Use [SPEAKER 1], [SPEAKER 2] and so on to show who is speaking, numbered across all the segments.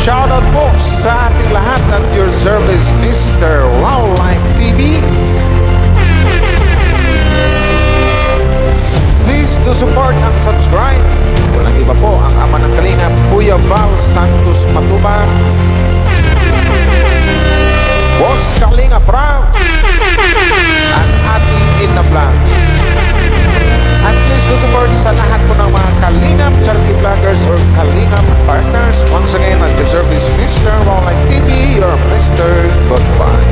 [SPEAKER 1] Shoutout po sa ating lahat at your service, Mr. Wildlife TV. Please do support and subscribe. Walang iba po ang ama ng Kalingap, Kuya Val Santos Matubang, Boss Kalinga Prav, at ating Ina Vlogs. At please do support sa lahat po ng mga Kalingap charity vloggers or Kalingap partners. Once again, at your service, Mr. Wildlife TV, your Mr. Goodbye.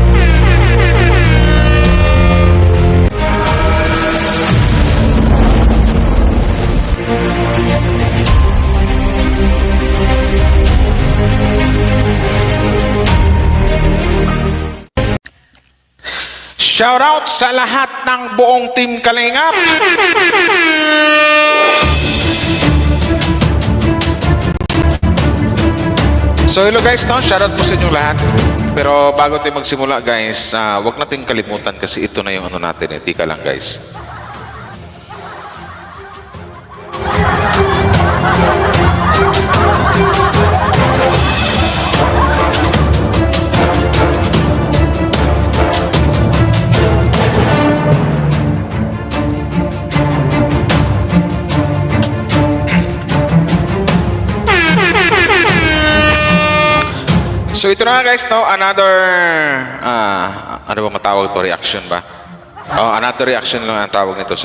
[SPEAKER 1] Shoutout sa lahat ng buong Team Kalingap. So hello guys, no? Shoutout po sa inyong lahat. Pero bago tayo magsimula guys, wag natin kalimutan kasi ito na yung ano natin eh. Tika lang guys. So ito na guys, no? Another, ano ba matawag to? Reaction ba? Another reaction lang ang tawag nito.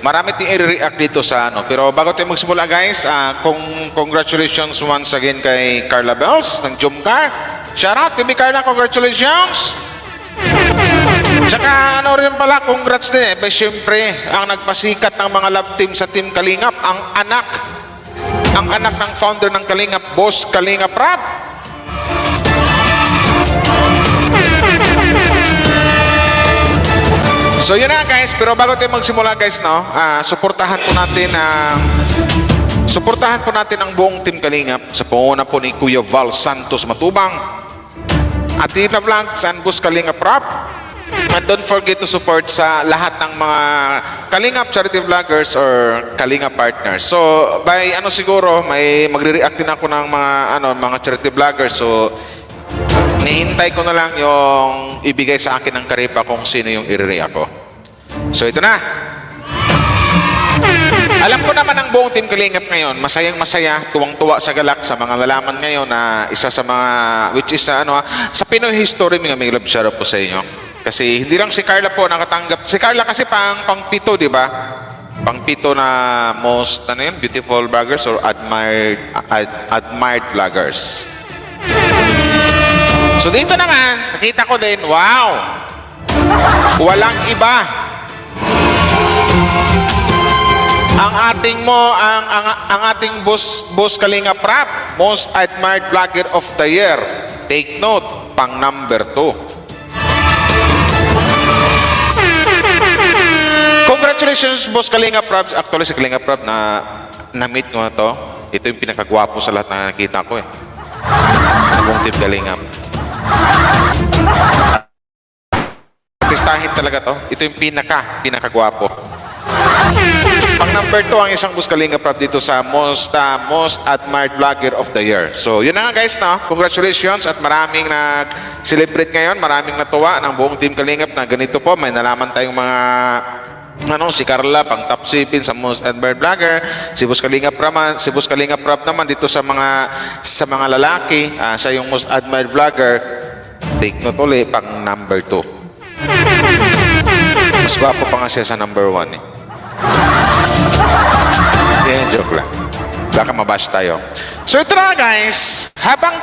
[SPEAKER 1] Marami tayong i-react dito sa ano. Pero bago tayo magsimula guys, congratulations once again kay Carla Bells ng Jumcar. Shout out, Baby Carla, congratulations! Tsaka ano rin pala, congrats din eh. Siyempre, ang nagpasikat ng mga love team sa Team Kalingap, ang anak ng founder ng Kalingap, Boss Kalinga Prab. So yun na guys, pero bago tayo magsimula guys, no, suportahan po natin ang buong Team Kalingap sa panguna po ni Kuya Val Santos Matubang at Ina Vlogs and Boss Kalinga Prab. And don't forget to support sa lahat ng mga Kalingap charity vloggers or Kalinga partners. So by siguro may magre-react din ako ng mga charity vloggers. So nihintay ko na lang yung ibigay sa akin ng karipa kung sino yung i-react ko. So ito na. Alam ko naman ang buong Team Kalingap ngayon, masayang masaya, tuwang-tuwa sa galak sa mga nalaman ngayon na isa sa mga, which is sa Pinoy history, may love shoutout po sa inyo. Kasi hindi lang si Carla po nakatanggap. Si Carla kasi pang-pito, di ba? Pang-pito na most beautiful vloggers or admired vloggers. So dito naman, nakita ko din, wow! Walang iba. Ang ating boss Kalinga Prab, most admired vlogger of the year. Take note, pang number 2. Congratulations, Boss Kalinga Prab. Actually, si Kalinga Prab na-meet ko na to. Ito yung pinakagwapo sa lahat na nakita ko eh. Ang buong Team Kalingap. Artistahin talaga to. Ito yung pinakagwapo. Pang number 2 ang isang Boss Kalinga Prab dito sa most admired vlogger of the year. So yun na nga guys, no? Congratulations at maraming nag-celebrate ngayon, maraming natuwa ng buong Team Kalingap na ganito po. May nalaman tayong mga si Carla pang top 7 sa most admired vlogger, si Boss Kalinga Prab naman dito sa mga lalaki, siya yung most admired vlogger. Take note ulit, pang number 2. Mas gwapo pa nga siya sa number 1 eh. Yeah, joke lang. Baka mabash tayo. So ito na guys, habang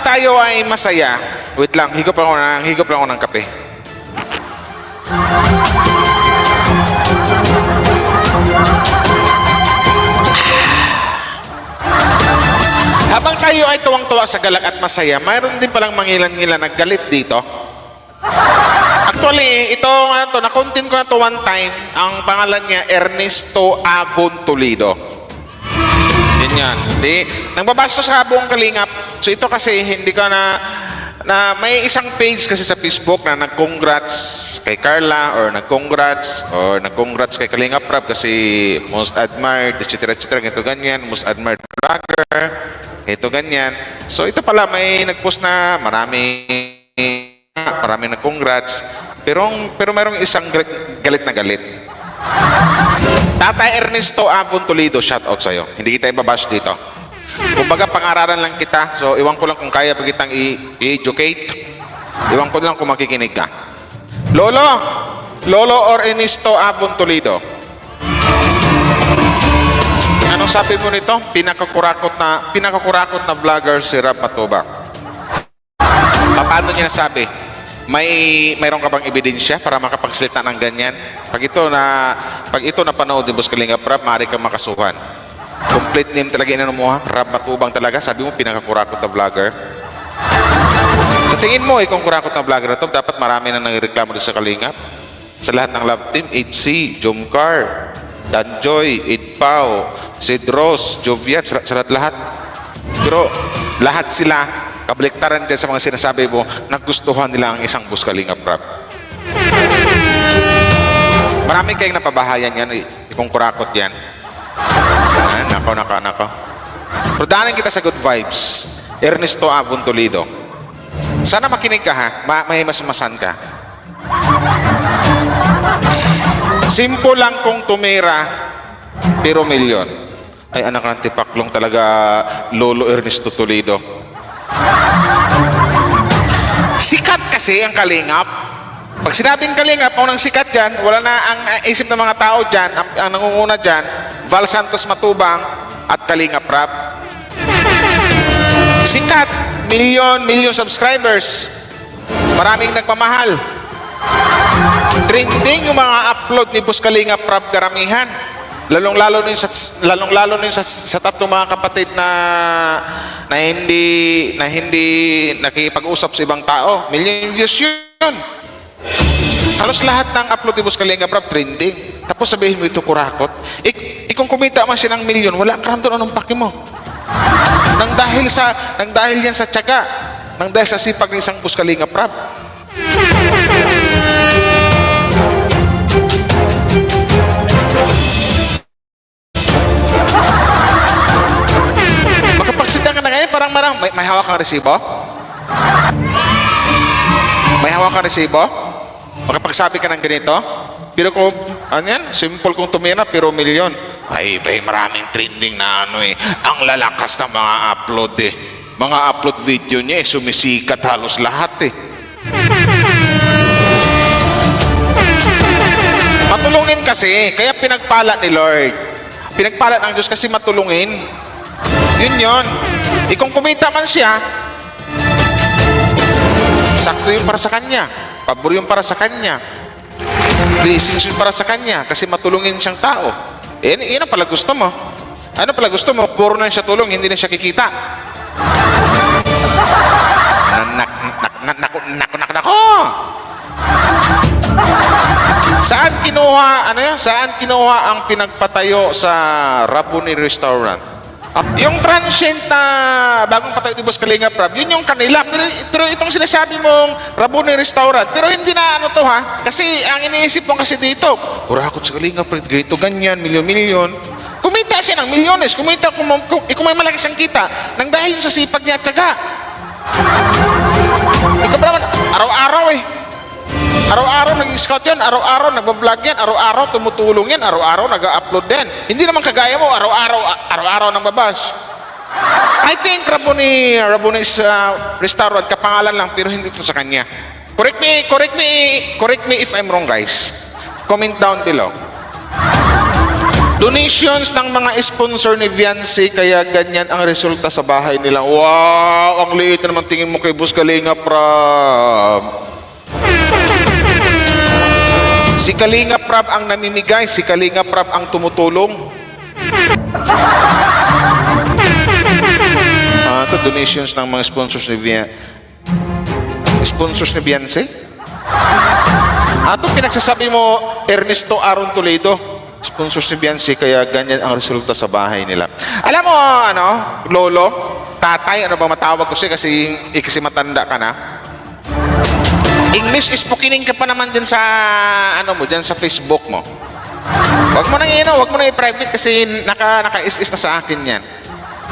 [SPEAKER 1] tayo ay masaya, wait lang, higop lang ako ng kape. Habang tayo ay tuwang-tuwa sa galak at masaya, mayroon din palang mangilan-ngilan na galit dito. Actually, na-content ko na to one time. Ang pangalan niya, Ernesto Avon Toledo. Yan. Nang babasa sa buong Kalingap. So ito kasi, hindi ka na may isang page kasi sa Facebook na nag-congrats kay Carla or nag-congrats kay Kalinga Prab kasi most admired, etc. ganito ganyan, most admired vlogger. ito ganyan. So ito pala, may nag-post na marami nag-congrats. Pero merong isang galit na galit. Tatay Ernesto Avon Toledo, shout out sa'yo. Hindi kita ibabash dito. Kumbaga, pang-aralan lang kita. So, iwan ko lang kung kaya pa kitang i-educate. Iwan ko lang kung makikinig ka. Lolo or Ernesto Avon Toledo. Anong sabi mo nito? Pinakakurakot na vlogger si Rab Matubang. Paano niya nasabi? Mayroon ka bang ebidensya para makapagsalita ng ganyan? Pag ito napanood ni Boss Kalinga Prab, maaari kang makasuhan. Complete name talaga inano mo ha? Rab Matubang talaga. Sabi mo, pinakakurakot na vlogger. Sa tingin mo, kung kurakot na vlogger na to, dapat marami na nangreklamo doon sa Kalingap. Sa lahat ng Love Team, HC, Jomcar, Danjoy, Idpao, Sid Ross, Jovian, lahat. Pero lahat sila, kabaliktaran dyan sa mga sinasabi mo, nagustuhan nila ang isang Boss Kalinga Prab. Marami kayong napabahayan yan, kung kurakot yan. Nako. Pero daanin kita sa good vibes. Ernesto Avon Toledo. Sana makinig ka ha, mahimasmasan ka. Simple lang kung tumira, pero milyon. Ay, anak ng tipaklong talaga, Lolo Ernesto Toledo. Sikat kasi ang Kalingap. Pag sinabing Kalingap, unang sikat dyan, wala na ang isip ng mga tao dyan, ang nangunguna dyan, Val Santos Matubang at Kalingap Rab. Sikat, milyon subscribers. Maraming nagmamahal. Trending yung mga upload ni Boss Kalinga Prab karamihan. Lalong-lalo na yung sa tatlong mga kapatid na hindi nakikipag-usap sa ibang tao. Million views yun. Halos lahat ng upload ni Boss Kalinga Prab trending. Tapos sabihin mo ito kurakot. Kung kumita man siya ng milyon, wala ka doon anong paki mo. Nang dahil yan sa tiyaga, nang dahil sa sipag ng isang Boss Kalinga Prab. Makapagsalita ka na ngayon, parang may hawak kang resibo? May hawak kang resibo? Makapagsabi ka ng ganito? Pero kung, simple kung tumira, pero milyon. Ay, maraming trending na ang lalakas ng mga upload Mga upload video niya sumisikat halos lahat Matulungin kasi, kaya pinagpala ni Lord. Pinagpala ng Diyos kasi matulungin. Yun. Kung kumita man siya, sakto yun para sa kanya. Pabor yun para sa kanya. Blessings yun para sa kanya kasi matulungin siyang tao. Yan ang pala gusto mo. Ano pala gusto mo? Puro na siya tulong, hindi na siya kikita. Nako. Saan kinuha ang pinagpatayo sa Rabuni Restaurant? Yung transient na bagong patayo ni Boss Kalinga Prab, yun yung kanila. Pero itong sinasabi mong Rabuni Restaurant, pero hindi na kasi ang iniisip mo kasi dito, kurakot sa Kalinga Prab, ganito, ganyan, milyon. Kumita siya ng milyones, kung may malaki siyang kita, nang dahil yun sa sipag niya at tiyaga. Ikaw ba naman, araw-araw nag-scout yan, araw-araw nag-vlog yan, araw-araw tumutulong yan, araw-araw nag-upload din. Hindi naman kagaya mo, araw-araw nang babash. I think Rabuni's Restaurant, kapangalan lang, pero hindi ito sa kanya. Correct me if I'm wrong, guys. Comment down below. Donations ng mga sponsor ni Viancy, kaya ganyan ang resulta sa bahay nila. Wow, ang liit na naman tingin mo kay Boss Kalinga Prab. Si Kalinga Prab ang namimigay, si Kalinga Prab ang tumutulong. Ito, donations ng mga sponsors ni Viancy? Ito, pinagsasabi mo, Ernesto Aaron Toledo. Sponsors ni Viancy, kaya ganyan ang resulta sa bahay nila. Alam mo, Lolo, tatay, ano ba matawag ko siya kasi matanda ka na. English speaking ka pa naman dyan sa, dyan sa Facebook mo. Wag mo nang i-private kasi naka-is-is na sa akin yan.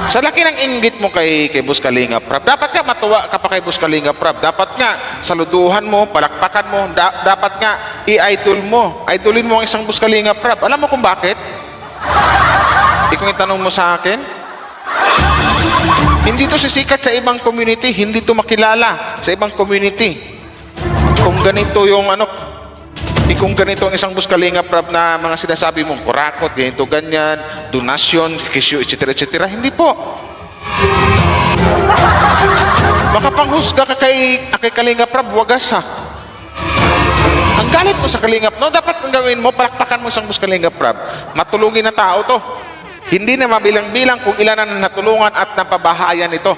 [SPEAKER 1] Sa laki ng inggit mo kay Boss Kalinga Prab, dapat nga matuwa ka pa kay Boss Kalinga Prab. Dapat nga saluduhan mo, palakpakan mo, dapat nga i-idol mo. Idolin mo ang isang Boss Kalinga Prab. Alam mo kung bakit? Kung itanong mo sa akin, hindi to sisikat sa ibang community, hindi to makilala sa ibang community. Kung ganito yung kung ganito ang isang Boss Kalinga Prab na mga sinasabi mong kurakot, ganito, ganyan, donasyon, kisyo, etc., etc., hindi po. Makapanghusga ka kay Kalinga Prab, wagas ha. Ang galit mo sa Kalinga Prab, no, dapat ang gawin mo, palakpakan mo isang Boss Kalinga Prab. Matulungin na tao to. Hindi na mabilang-bilang kung ilan ang natulungan at napabahayan ito.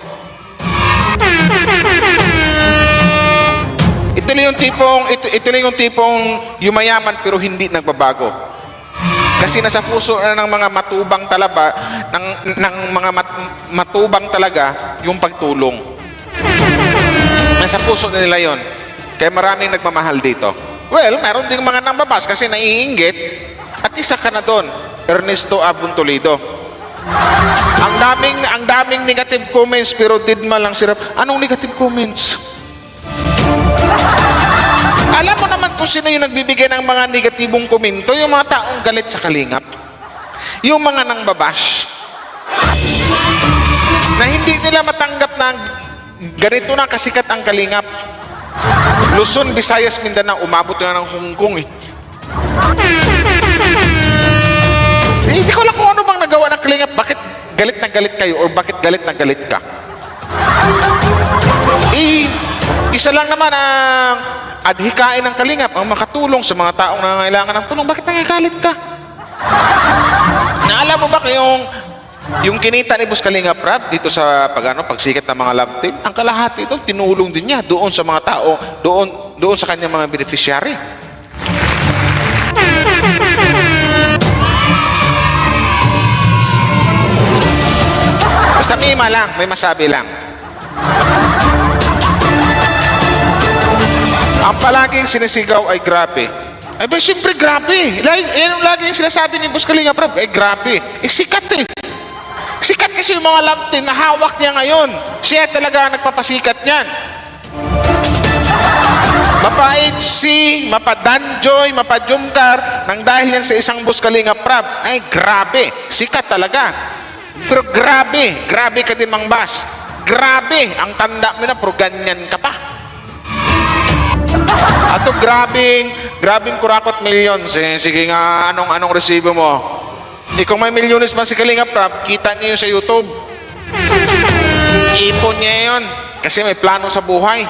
[SPEAKER 1] Ito lang yung tipong yumayaman pero hindi nagbabago. Kasi nasa puso na ng mga matubang talaba, ng mga matubang talaga yung pagtulong. Nasa puso na nila yon. Kaya maraming nagmamahal dito. Well, meron ding mga nambabas kasi naiinggit at isa ka na doon, Ernesto Abon Toledo. Ang daming negative comments pero didma lang sirap. Anong negative comments? Alam mo naman kung sino yung nagbibigay ng mga negatibong komento, yung mga taong galit sa Kalingap. Yung mga nangbabash. Na hindi nila matanggap na ganito na kasikat ang Kalingap. Luzon, Visayas, Mindanao, umabot na ng Hong Kong eh. Hindi ko lang kung ano bang nagawa ng Kalingap. Bakit galit na galit kayo or bakit galit na galit ka? Isa lang naman ang adhikain ng Kalingap, ang makatulong sa mga taong nangangailangan ng tulong. Bakit nangagalit ka? Naalam mo ba yung kinita ni Boss Kalinga Prab dito sa pagsikat ng mga love team, ang kalahati ito, tinulong din niya doon sa mga tao, doon sa kanyang mga beneficiary. Basta may masabi lang. Ang palaging sinisigaw ay grabe. Ay ba, siyempre grabe. Yan ang laging sinasabi ni Boss Kalinga Prab, ay grabe. Sikat eh. Sikat kasi yung mga love team na hawak niya ngayon. Siya talaga nagpapasikat niyan. Mapa HC, mapa Danjoy, mapa Jumcar, nang dahil yan sa isang Boss Kalinga Prab, ay grabe. Sikat talaga. Pero grabe ka din, Mang Bas. Grabe, ang tanda mo na, pero ganyan ka pa. Ato grabing kurakot millions eh. Sige nga, anong resibo mo? Kung may milyones man si Kalinga Prab, kita niyo sa YouTube. Ipon niya yun. Kasi may plano sa buhay.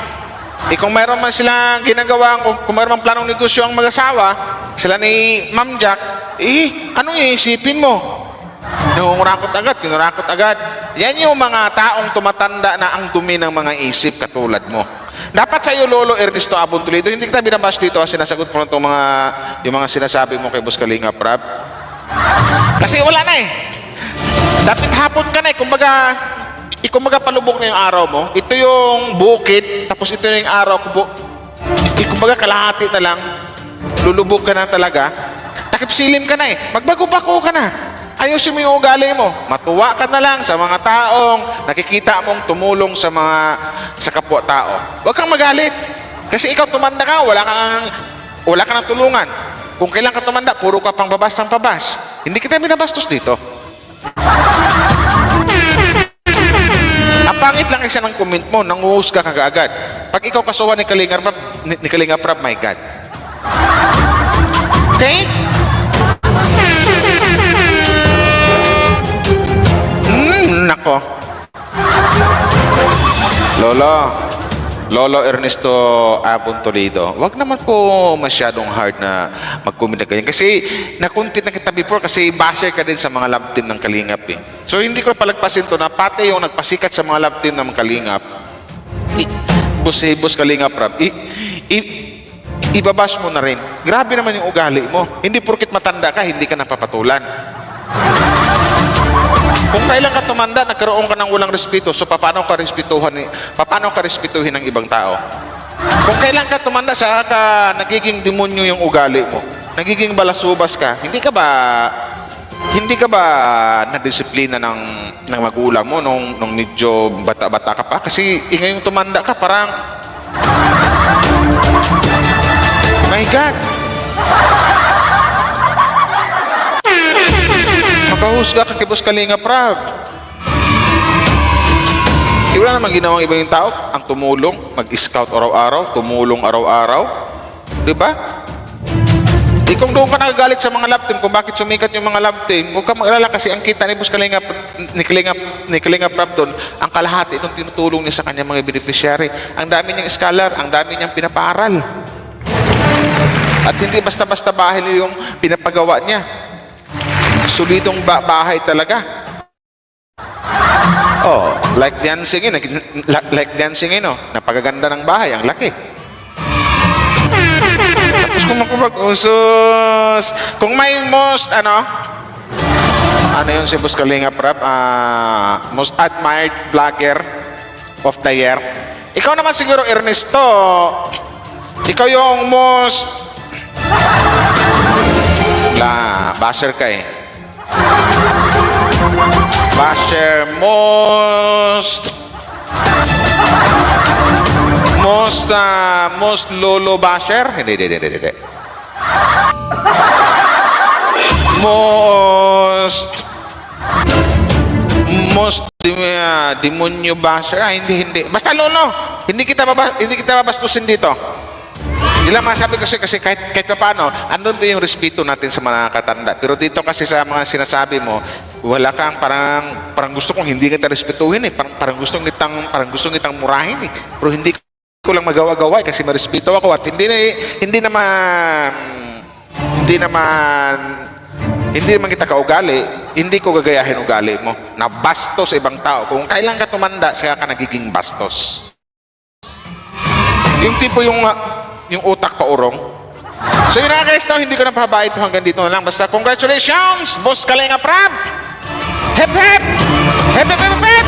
[SPEAKER 1] Kung mayroon man silang ginagawa, kung mayroon man planong negosyo ang mag-asawa, sila ni Ma'am Jack, anong iisipin mo? Nangungurakot agad. Yan yung mga taong tumatanda na ang dumi ng mga isip katulad mo. Dapat sa iyo, Lolo Ernesto Abon Toledo, hindi kita binabash dito kasi sinasagot mo lang yung mga sinasabi mo kay Boss Kalinga Prab. Kasi wala na eh. Dapat hapon ka na eh. Kumbaga palubog na yung araw mo. Ito yung bukid, tapos ito na yung araw. Kumbaga kalahati na lang. Lulubog ka na talaga. Takip silim ka na eh. Magbago-bako ka na. Ayusin mo yung ugali mo. Matuwa ka na lang sa mga taong nakikita mong tumulong sa kapwa-tao. Huwag kang magalit. Kasi ikaw tumanda ka, wala ka ng tulungan. Kung kailan ka tumanda, puro ka pang babas ng babas. Hindi kita binabastos dito. Ang pangit lang isa ng comment mo, nanguhusga ka kaagad. Pag ikaw kasuhan ni Kalinga Prab, my God. Okay? Nako. Lolo Ernesto Abon Toledo, wag naman po masyadong hard na mag-comment na ganyan. Kasi nakuntit na kita before kasi basher ka din sa mga love team ng Kalingap eh. So hindi ko palagpasin to na pati yung nagpasikat sa mga love team ng Kalingap, Boss Kalinga Prab, ibabash mo na rin. Grabe naman yung ugali mo. Hindi porkit matanda ka, hindi ka napapatulan. Kung kailan ka tumanda, nagkaroon ka ng walang respeto, so paano ka respetuhin ng ibang tao? Kung kailan ka tumanda, saka ka nagiging demonyo yung ugali mo, nagiging balasubas ka, hindi ka ba Hindi ka ba nadisiplina ng magulang mo nung medyo bata-bata ka pa? Kasi ngayong tumanda ka, parang, my God! Makahusga ka kay Boss Kalinga Prab. Wala namang ginawang iba yung tao ang tumulong, mag-scout araw-araw, tumulong araw-araw. Diba? Kung doon ka nagagalit sa mga love team, kung bakit sumikat yung mga love team, huwag ka mag-alala kasi ang kita ni Boss Kalinga, ni Kalinga Prab doon, ang kalahati nung tinutulong niya sa kanyang mga beneficiary. Ang dami niyang scholar, ang dami niyang pinapaaral. At hindi basta-basta bahay yung pinapagawa niya. Solidong bahay talaga. Oh, like dancing no? Napakaganda ng bahay, ang laki. Tapos kung makapag-usos, kung may most, ano yun si Boss Kalinga Prab, most admired vlogger of the year. Ikaw naman siguro, Ernesto, ikaw yung most, basher ka eh. Basher, most lolo basher? Hindi. Most demonyo basher? Hindi. Basta lolo. Hindi kita babastusin dito. Ilang masabi kasi kahit paano, andun pa yung respeto natin sa mga katanda. Pero dito kasi sa mga sinasabi mo, wala kang parang gusto kong hindi kita respetuhin eh. Parang gusto kitang murahin eh. Pero hindi ko lang magawa-gawa kasi marespeto ako at hindi naman kita kaugali, hindi ko gagayahin ugali mo na bastos sa ibang tao. Kung kailan ka tumanda, saka ka nagiging bastos. Yung tipo yung utak pa urong. So yun na guys, no, hindi ko na pahabain ito hanggang dito na lang. Basta congratulations, Boss Kalinga Prab! Hep hep! Hep hep hep hep!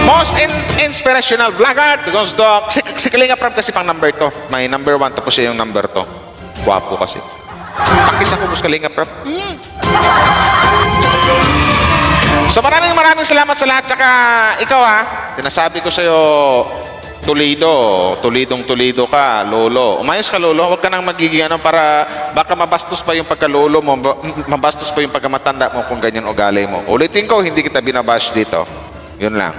[SPEAKER 1] Most inspirational vlogger because si Kalinga Prab kasi pang number 2. May number 1 tapos siya yung number 2. Guwapo kasi. Pakis ako, Boss Kalinga Prab. So maraming salamat sa lahat. Tsaka ikaw sinasabi ko sa'yo, Toledo ka, lolo. Umayos ka, lolo. Huwag ka nang magiging para baka mabastos pa yung pagkalolo mo, mabastos pa yung pagkamatanda mo kung ganyan ugali mo. Ulitin ko, hindi kita binabash dito. Yun lang.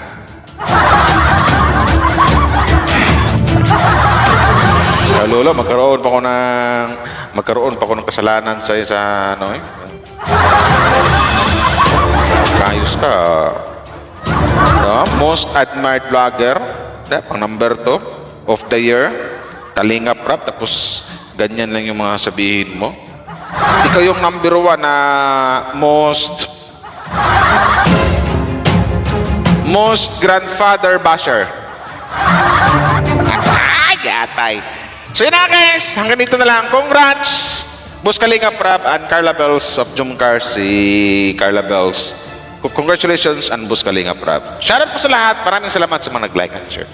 [SPEAKER 1] Lolo, magkaroon pa ako ng kasalanan sa Kayos ka. Most admired vlogger. Pang number 2 of the year, Kalinga Prab, tapos ganyan lang yung mga sabihin mo. Ikaw yung number 1 na most grandfather basher. Gatay. So yun na guys, hanggang dito na lang. Congrats, Boss Kalinga Prab and Carla Bells of Jumcar, si Carla Bells. Congratulations and Boss Kalinga Prab. Shoutout po sa lahat. Maraming salamat sa mga nag-like and share.